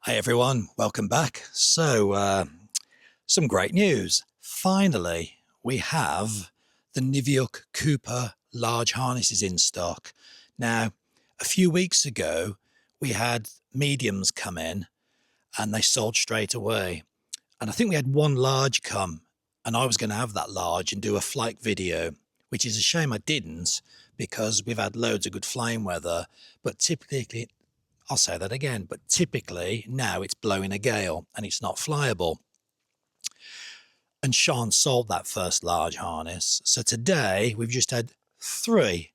Hey everyone, welcome back. Some great news. Finally, we have the Niviuk Kooper large harnesses in stock. Now, a few weeks ago, we had mediums come in and they sold straight away. And I think we had one large come, and I was going to have that large and do a flight video, which is a shame I didn't because we've had loads of good flying weather. But typically, I'll say that again, but typically now it's blowing a gale and it's not flyable. And Sean sold that first large harness. So today we've just had three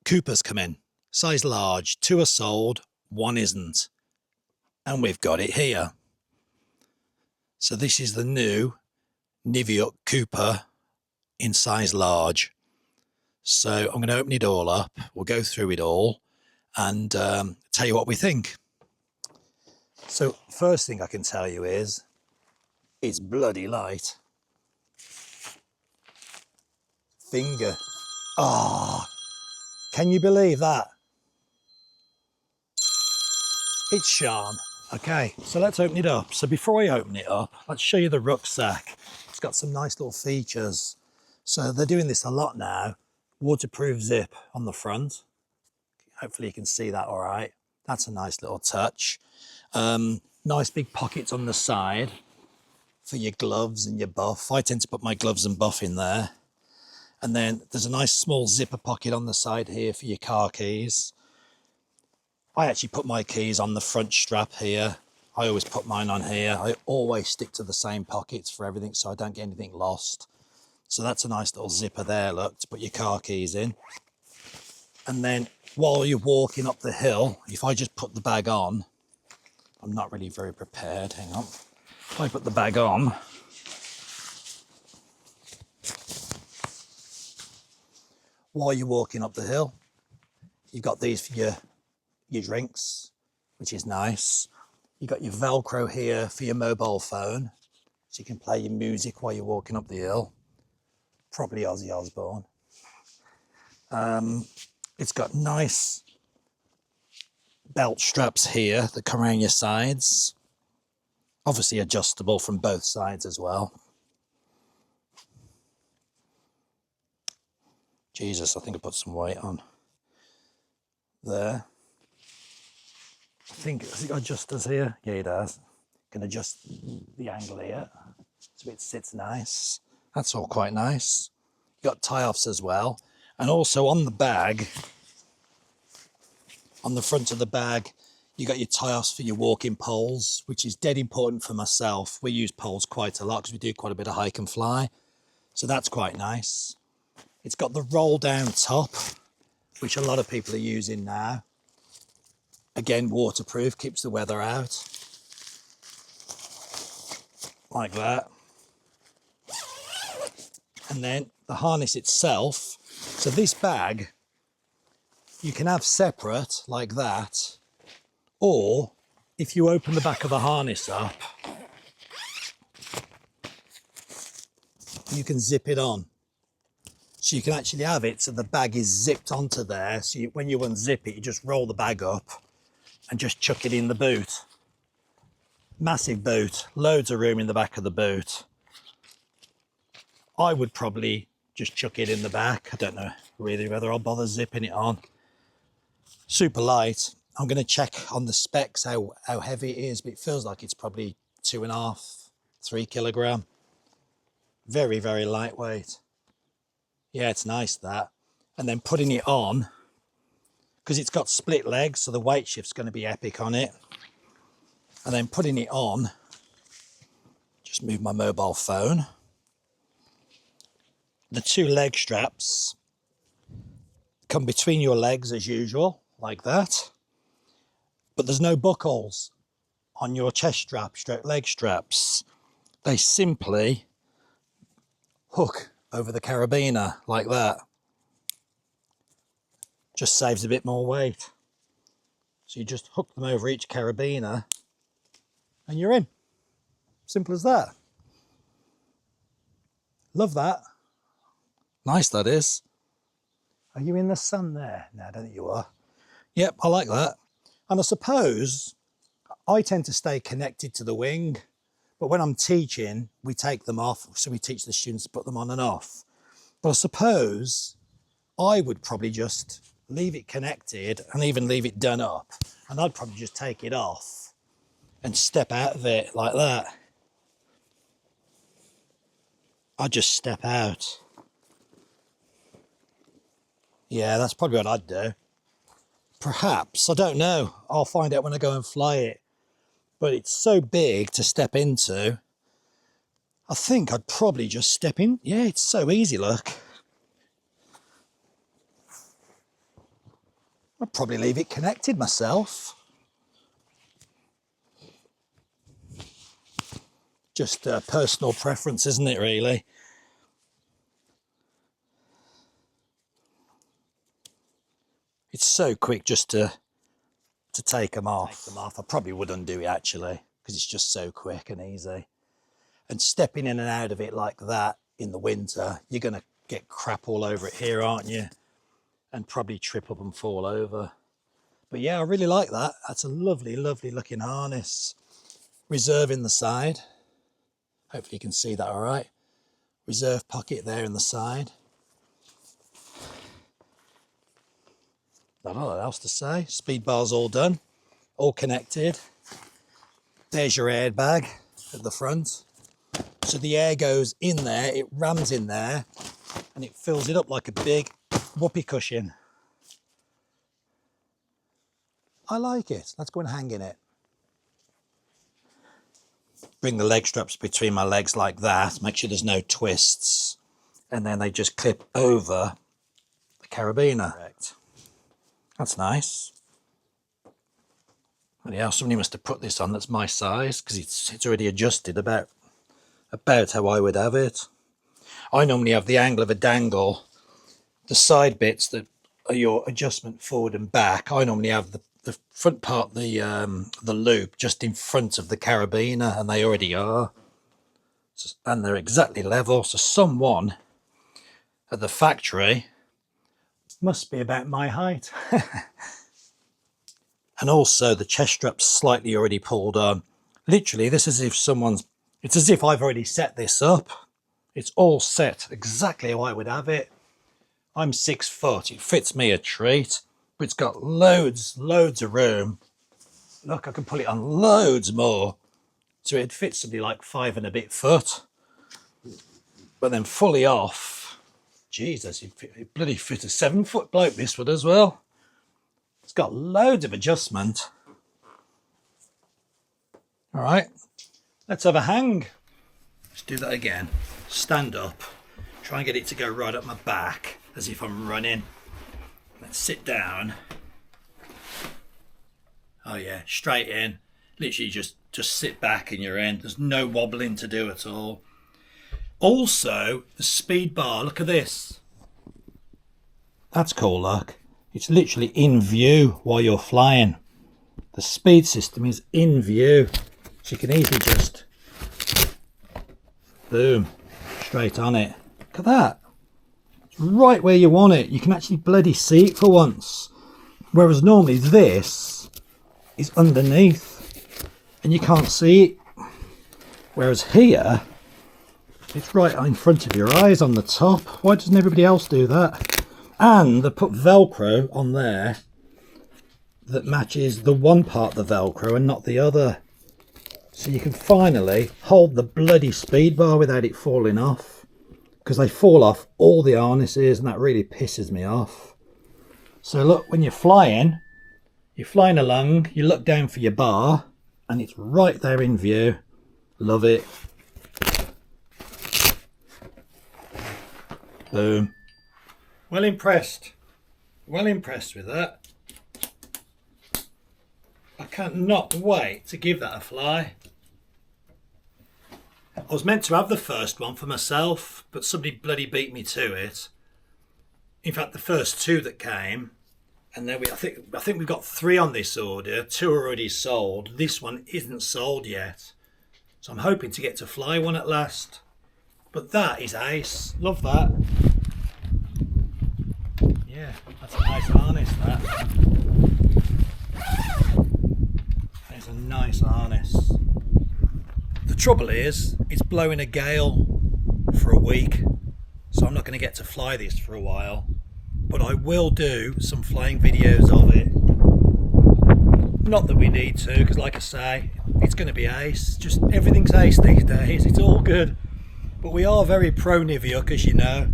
Coopers come in, size large. Two are sold, one isn't. And we've got it here. So this is the new Niviuk Kooper in size large. So I'm going to open it all up. We'll go through it all and tell you what we think. So first thing I can tell you is it's bloody light. Finger. Oh, can you believe that? It's Sean. Okay, so let's open it up. So before I open it up, let's show you the rucksack. It's got some nice little features. So they're doing this a lot now. Waterproof zip on the front. Hopefully you can see that all right. That's a nice little touch. Nice big pockets on the side for your gloves and your buff. I tend to put my gloves and buff in there. And then there's a nice small zipper pocket on the side here for your car keys. I actually put my keys on the front strap here. I always put mine on here. I always stick to the same pockets for everything so I don't get anything lost. So that's a nice little zipper there, look, to put your car keys in. And then while you're walking up the hill, if I just put the bag on, I'm not really very prepared, hang on. If I put the bag on, while you're walking up the hill, you've got these for your drinks, which is nice. You've got your Velcro here for your mobile phone, so you can play your music while you're walking up the hill. Probably Ozzy Osbourne. It's got nice belt straps here that come around your sides. Obviously adjustable from both sides as well. Jesus, I think I put some weight on there. I think it adjusters here. Yeah, it does. Can adjust the angle here so it sits nice. That's all quite nice. You got tie-offs as well. And also on the bag, on the front of the bag, you got your tie-offs for your walking poles, which is dead important for myself. We use poles quite a lot because we do quite a bit of hike and fly. So that's quite nice. It's got the roll down top, which a lot of people are using now. Again, waterproof, keeps the weather out. Like that. And then the harness itself. So this bag, you can have separate like that. Or if you open the back of the harness up, you can zip it on. So you can actually have it so the bag is zipped onto there. So when you unzip it, you just roll the bag up and just chuck it in the boot. Massive boot, loads of room in the back of the boot. I would probably just chuck it in the back. I don't know really whether I'll bother zipping it on. Super light. I'm going to check on the specs how heavy it is, but it feels like it's probably 2.5, 3 kilogram. Very, very lightweight. Yeah, it's nice that. And then putting it on, because it's got split legs, so the weight shift's going to be epic on it. And then putting it on, just move my mobile phone. The two leg straps come between your legs as usual, like that. But there's no buckles on your chest strap, stroke leg straps. They simply hook over the carabiner like that. Just saves a bit more weight. So you just hook them over each carabiner and you're in. Simple as that. Love that. Nice that is. Are you in the sun there? No, I don't think you are. Yep, I like that. And I suppose I tend to stay connected to the wing, but when I'm teaching, we take them off. So we teach the students to put them on and off. But I suppose I would probably just leave it connected and even leave it done up. And I'd probably just take it off and step out of it like that. I'd just step out. Yeah, that's probably what I'd do. Perhaps, I don't know. I'll find out when I go and fly it. But it's so big to step into. I think I'd probably just step in. Yeah, it's so easy, look. I'd probably leave it connected myself. Just personal preference, isn't it, really? It's so quick just to take them off. I probably would undo it, actually, because it's just so quick and easy. And stepping in and out of it like that in the winter, you're going to get crap all over it here, aren't you? And probably trip up and fall over. But yeah, I really like that. That's a lovely, lovely looking harness. Reserve in the side. Hopefully you can see that all right. Reserve pocket there in the side. Not a lot else to say. Speed bar's all done, all connected. There's your airbag at the front. So the air goes in there, it rams in there, and it fills it up like a big whoopee cushion. I like it. Let's go and hang in it. Bring the leg straps between my legs like that, make sure there's no twists, and then they just clip over the carabiner. Correct. That's nice. Yeah, somebody must have put this on that's my size, because it's already adjusted about how I would have it. I normally have the angle of a dangle. The side bits that are your adjustment forward and back, I normally have the front part, the loop, just in front of the carabiner, and they already are. And they're exactly level, so someone at the factory must be about my height. And also the chest strap's slightly already pulled on. Literally, this is as if it's as if I've already set this up. It's all set exactly how I would have it. I'm 6 foot, it fits me a treat, but it's got loads of room. Look, I can put it on loads more. So it fits somebody like 5 and a bit foot. But then fully off, Jesus, it bloody fit a 7 foot bloke, this would as well. It's got loads of adjustment. All right, let's have a hang. Let's do that again. Stand up, try and get it to go right up my back as if I'm running. Let's sit down. Oh yeah, straight in. Literally just sit back and you're in. There's no wobbling to do at all. Also, the speed bar, look at this. That's cool, look. It's literally in view while you're flying. The speed system is in view. So you can easily just, boom, straight on it. Look at that. It's right where you want it. You can actually bloody see it for once. Whereas normally this is underneath and you can't see it. Whereas here, it's right in front of your eyes on the top. Why doesn't everybody else do that? And they put Velcro on there that matches the one part of the Velcro and not the other. So you can finally hold the bloody speed bar without it falling off. Because they fall off all the harnesses and that really pisses me off. So look, when you're flying along, you look down for your bar and it's right there in view. Love it. Boom. Well impressed with that. I can't not wait to give that a fly. I was meant to have the first one for myself, but somebody bloody beat me to it. In fact, the first 2 that came, and then I think we've got 3 on this order. 2 are already sold. This one isn't sold yet, so I'm hoping to get to fly one at last. But that is ace. Love that. Yeah, that's a nice harness, that. this harness. The trouble is, it's blowing a gale for a week, so I'm not going to get to fly this for a while, but I will do some flying videos of it. Not that we need to, because like I say, it's going to be ace. Just everything's ace these days, it's all good. But we are very pro Niviuk, as you know.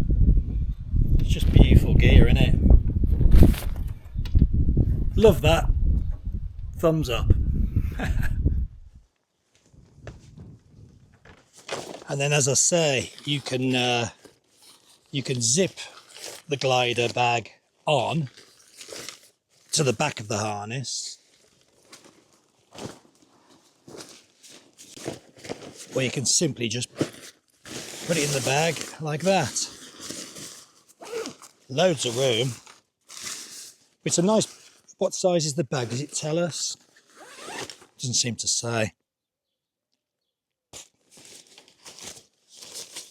It's just beautiful gear, isn't it? Love that. Thumbs up. And then, as I say, you can zip the glider bag on to the back of the harness, or you can simply just put it in the bag like that. Loads of room. It's a nice... What size is the bag? Does it tell us? Doesn't seem to say.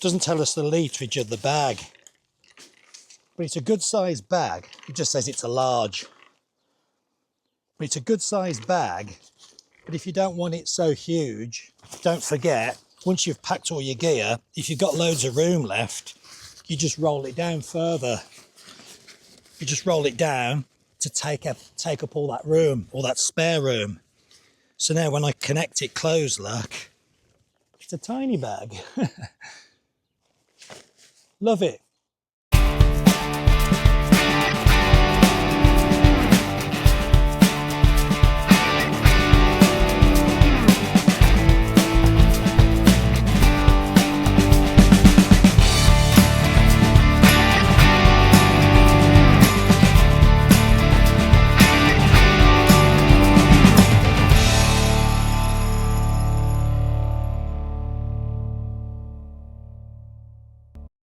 Doesn't tell us the litrage of the bag. But it's a good sized bag. It just says it's a large. But it's a good sized bag. But if you don't want it so huge, don't forget, once you've packed all your gear, if you've got loads of room left, you just roll it down further. You just roll it down to take up all that room, all that spare room. So now when I connect it closed, look, it's a tiny bag. Love it.